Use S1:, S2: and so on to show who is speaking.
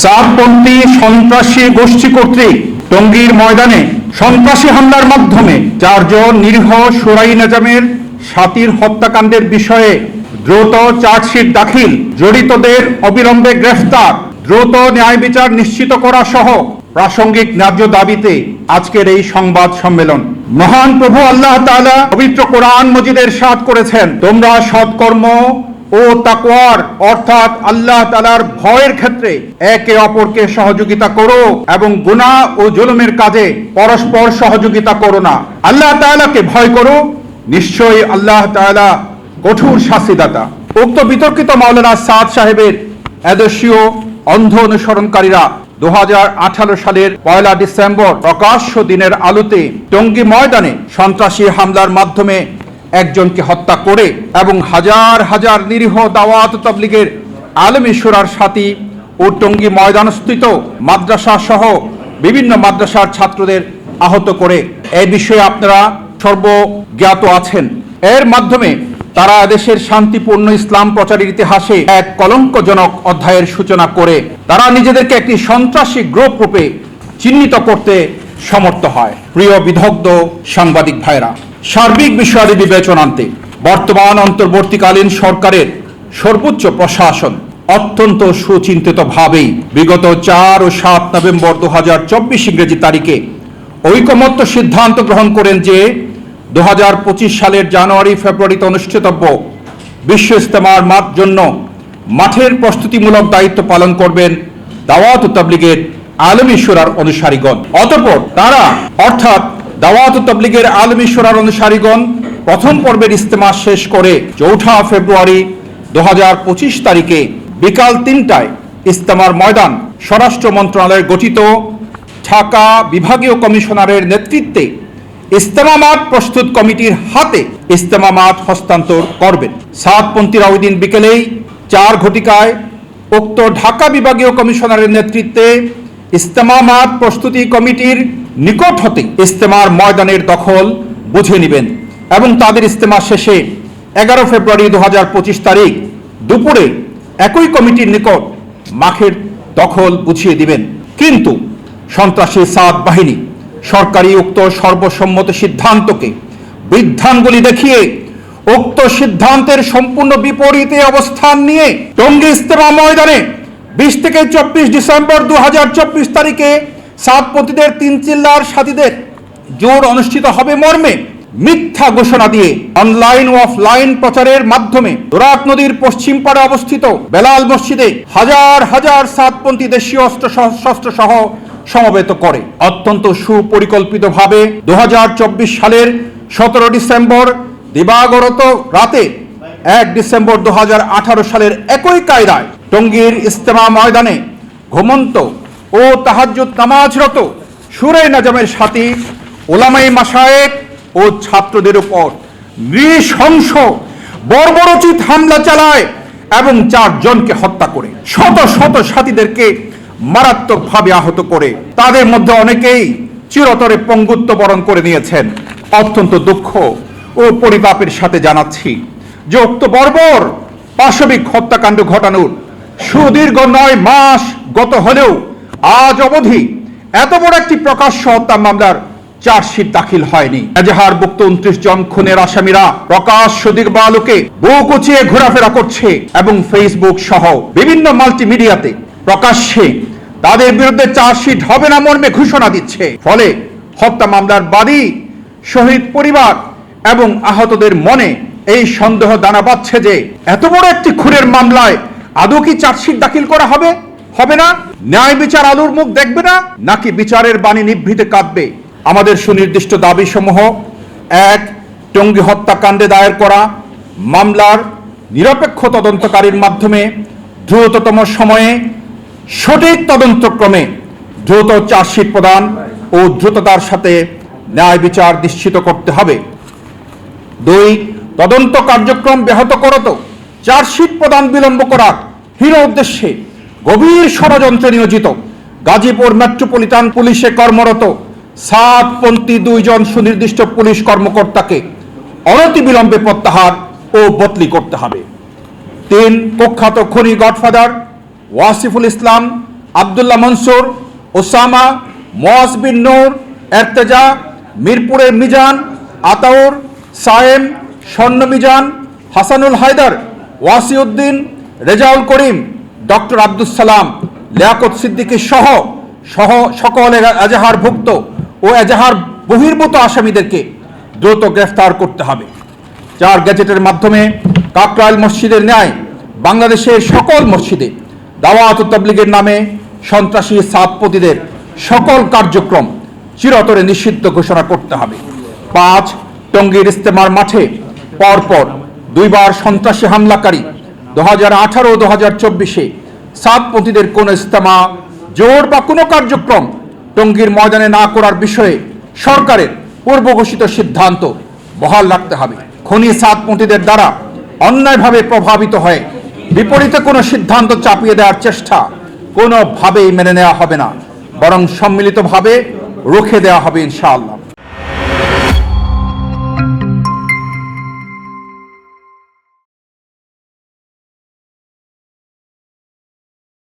S1: সাতপন্থী সন্ত্রাসী গোষ্ঠী কর্তৃক টঙ্গীর ময়দানে সন্ত্রাসী হামলার মাধ্যমে 4 জন নিরীহ সুরাই নিজামের সাথীর হত্যাকাণ্ডের বিষয়ে দ্রুত চার্জশিট দাখিল, জড়িতদের অবিলম্বে গ্রেফতার, দ্রুত ন্যায় বিচার নিশ্চিত করা সহ প্রাসঙ্গিক ন্যায্য দাবিতে আজকের এই সংবাদ সম্মেলন। মহান প্রভু আল্লাহ তাআলা পবিত্র কোরআন মজিদে ইরশাদ করেছেন, তোমরা সৎকর্ম ও তাকওয়ার অর্থাৎ আল্লাহ তাআলার ভয়ের ক্ষেত্রে একে অপরকে সহযোগিতা করো এবং গুনাহ ও জুলুমের কাজে পরস্পর সহযোগিতা করো না। আল্লাহ তাআলাকে ভয় করো, নিশ্চয়ই আল্লাহ তাআলা কঠোর শাস্তিদাতা। উক্ত বিতর্কিত মাওলানা সাদ সাহেবের আদর্শীয় অন্ধ অনুসরণকারীরা 2018 সালের 1 ডিসেম্বর প্রকাশ্য দিনের আলোতে টঙ্গী ময়দানে সন্ত্রাসী হামলার মাধ্যমে একজনকে হত্যা করে এবং হাজার হাজার নিরীহ দাওয়াত তাবলীগের আলেমী শুরার সাথী ও টঙ্গী ময়দানস্থিত মাদ্রাসা সহ বিভিন্ন মাদ্রাসার ছাত্রদের আহত করে, এই বিষয়ে আপনারা সর্বজ্ঞাত আছেন। এর মাধ্যমে তারা দেশের শান্তিপূর্ণ ইসলাম প্রচারের ইতিহাসে এক কলঙ্কজনক অধ্যায়ের সূচনা করে তারা নিজেদেরকে একটি সন্ত্রাসী গ্রুপ রূপে চিহ্নিত করতে সমর্থ হয়। প্রিয় বিদগ্ধ সাংবাদিক ভাইরা, সার্বিক বিষয়াদি বিবেচনান্তে বর্তমান অন্তর্বর্তীকালীন সরকারের সর্বোচ্চ প্রশাসন অত্যন্ত সুচিন্তিতভাবেই বিগত 4 ও 7 নভেম্বর 2024 ইংরেজি তারিখে ঐকমত্য সিদ্ধান্ত গ্রহণ করেন যে 2025 সালের জানুয়ারি ফেব্রুয়ারিতে অনুষ্ঠিতব্য বিশ্ব ইজতেমার জন্য মাঠের প্রস্তুতিমূলক দায়িত্ব পালন করবেন দাওয়াত তাবলীগের আলেমী শুরার অনুসারীগণ। অতঃপর তারা অর্থাৎ দাওয়াত তাবলীগের আলেমী শুরার অনুসারীগণ প্রথম পর্বের ইজতেমা শেষ করে 4 ফেব্রুয়ারি 2025 তারিখে বিকাল 3টায় ইজতেমার ময়দান স্বরাষ্ট্র মন্ত্রণালয়ের গঠিত ঢাকা বিভাগীয় কমিশনারের নেতৃত্বে ইজতেমা মাঠ প্রস্তুত কমিটির হাতে ইজতেমা মাঠ হস্তান্তর করবেন। সাতপন্থীরা ওই দিন বিকেলেই 4 ঘটিকায় উক্ত ঢাকা বিভাগীয় কমিশনারের নেতৃত্বে ইজতেমা মাঠ প্রস্তুতি কমিটির নিকট হতে ইজতেমার ময়দানের দখল বুঝে নেবেন এবং তাদের ইজতেমা শেষে 11 ফেব্রুয়ারি 2025 তারিখ দুপুরে একই কমিটির নিকট মাঠের দখল বুঝিয়ে দিবেন। কিন্তু সন্ত্রাসী সাদ বাহিনী সরকারি উক্ত সর্বসম্মত সিদ্ধান্তকে বৃদ্ধাঙ্গুলি দেখিয়ে উক্ত সিদ্ধান্তের সম্পূর্ণ বিপরীতে অবস্থান নিয়ে টঙ্গী ইজতেমা ময়দানে 20 থেকে 24 ডিসেম্বর 2024 তারিখে সাতপন্থীদের 3 চিল্লার সাথীদের জোর অনুষ্ঠিত হবে মর্মে মিথ্যা ঘোষণা দিয়ে অনলাইন ও অফলাইন প্রচারের মাধ্যমে দোরাত নদীর পশ্চিম পাড়ে অবস্থিত বেলাল মসজিদে হাজার হাজার সাতপন্থী দেশীয় অস্ত্র সহ সমবেত করে অত্যন্ত সুপরিকল্পিতভাবে 2024 সালের 17 ডিসেম্বর দিবাগত রাতে 1 ডিসেম্বর 2018 সালের একই কায়দায় টঙ্গীর ইজতেমা ময়দানে ঘুমন্ত ও তাহাজ্জুদ নামাজরত সুরাই নিজামের সাথী উলামায়ে মাশায়েখ ও ছাত্রদের উপর নৃশংস বর্বরোচিত হামলা চালায় এবং 4 জনকে হত্যা করে শত শত সাথীদেরকে মারাত্মকভাবে আহত করে তাদের মধ্যে অনেকেই চিরতরে পঙ্গুত্ব বরণ করে নিয়েছেন। অত্যন্ত দুঃখ ও পরিতাপের সাথে জানাচ্ছি যে উক্ত বর্বর পাশবিক হত্যাকাণ্ড ঘটানোর সুদীর্ঘ 9 মাস গত হলেও আজ অবধি এত বড় একটি প্রকাশ্য হত্যা মামলার চার্জশিট দাখিল হয়নি। এজাহারভুক্ত 29 জন খুনের আসামিরা প্রকাশ্য দিগবালোকে বুক উঁচিয়ে ঘোরাফেরা করছে এবং ফেসবুক সহ বিভিন্ন মাল্টিমিডিয়াতে প্রকাশ্যে তাদের বিরুদ্ধে চার্জশিট হবে না মর্মে ঘোষণা দিচ্ছে। ফলে হত্যা মামলার বাদী, শহীদ পরিবার এবং আহতদের মনে এই সন্দেহ দানা বাঁধছে যে এত বড় একটি খুনের মামলায় আদৌ কি চার্জশিট দাখিল করা হবে না? ন্যায় বিচার আলোর মুখ দেখবে না, নাকি বিচারের বাণী নিভৃতে কাঁদবে? আমাদের সুনির্দিষ্ট দাবি সমূহ: 1. টঙ্গী হত্যাকাণ্ডে দায়ের করা মামলার নিরপেক্ষ তদন্তকারীর মাধ্যমে দ্রুততম সময়ে সঠিক তদন্তক্রমে দ্রুত চার্জশিট প্রদান ও দ্রুততার সাথে ন্যায় বিচার নিশ্চিত করতে হবে। 2. তদন্ত কার্যক্রম ব্যাহত করত চার্জশিট প্রদান বিলম্ব করার হীন উদ্দেশ্যে গভীর ষড়যন্ত্রে নিয়োজিত গাজীপুর মেট্রোপলিটন পুলিশে কর্মরত সাতপন্থী 2 জন সুনির্দিষ্ট পুলিশ কর্মকর্তাকে অনতিবিলম্বে প্রত্যাহার ও বদলি করতে হবে। 3. কুখ্যাত খনি গডফাদার ওয়াসিফুল ইসলাম আব্দুল্লাহ মনসুর, ওসামা, মুয়াজ বিন নূর, এর্তেজা, মিরপুরের মিজান, আতাউর, সায়েম, স্বর্ণ মিজান, হাসানুল হায়দার, ওয়াসিউদ্দিন, রেজাউল করিম, ডক্টর আব্দুস সালাম, লিয়াকত সিদ্দিকী সহ সকল এজাহারভুক্ত ও এজাহার বহির্ভূত আসামিদেরকে দ্রুত গ্রেফতার করতে হবে। 4 গ্যাজেটের মাধ্যমে কাকরাইল মসজিদের ন্যায় বাংলাদেশের সকল মসজিদে দাওয়াত ও তাবলীগের নামে সন্ত্রাসী সাতপতিদের সকল কার্যক্রম চিরতরে নিষিদ্ধ ঘোষণা করতে হবে। 5 টঙ্গীর ইস্তেমার মাঠে পরপর 2 বার সন্ত্রাসী হামলাকারী 2018 ও 2024-এ সাতপতিদের কোনো ইস্তেমা, জোর বা কোনো কার্যক্রম টঙ্গীর ময়দানে না করার বিষয়ে সরকারের পূর্ব ঘোষিত সিদ্ধান্ত বহাল রাখতে হবে। খনি সাতপতিদের দ্বারা অন্যায়ভাবে প্রভাবিত হয়ে বিপরীতে কোনো সিদ্ধান্ত চাপিয়ে দেওয়ার চেষ্টা কোনোভাবেই মেনে নেওয়া হবে না, বরং সম্মিলিতভাবে রুখে দেওয়া হবে ইনশাআল্লাহ।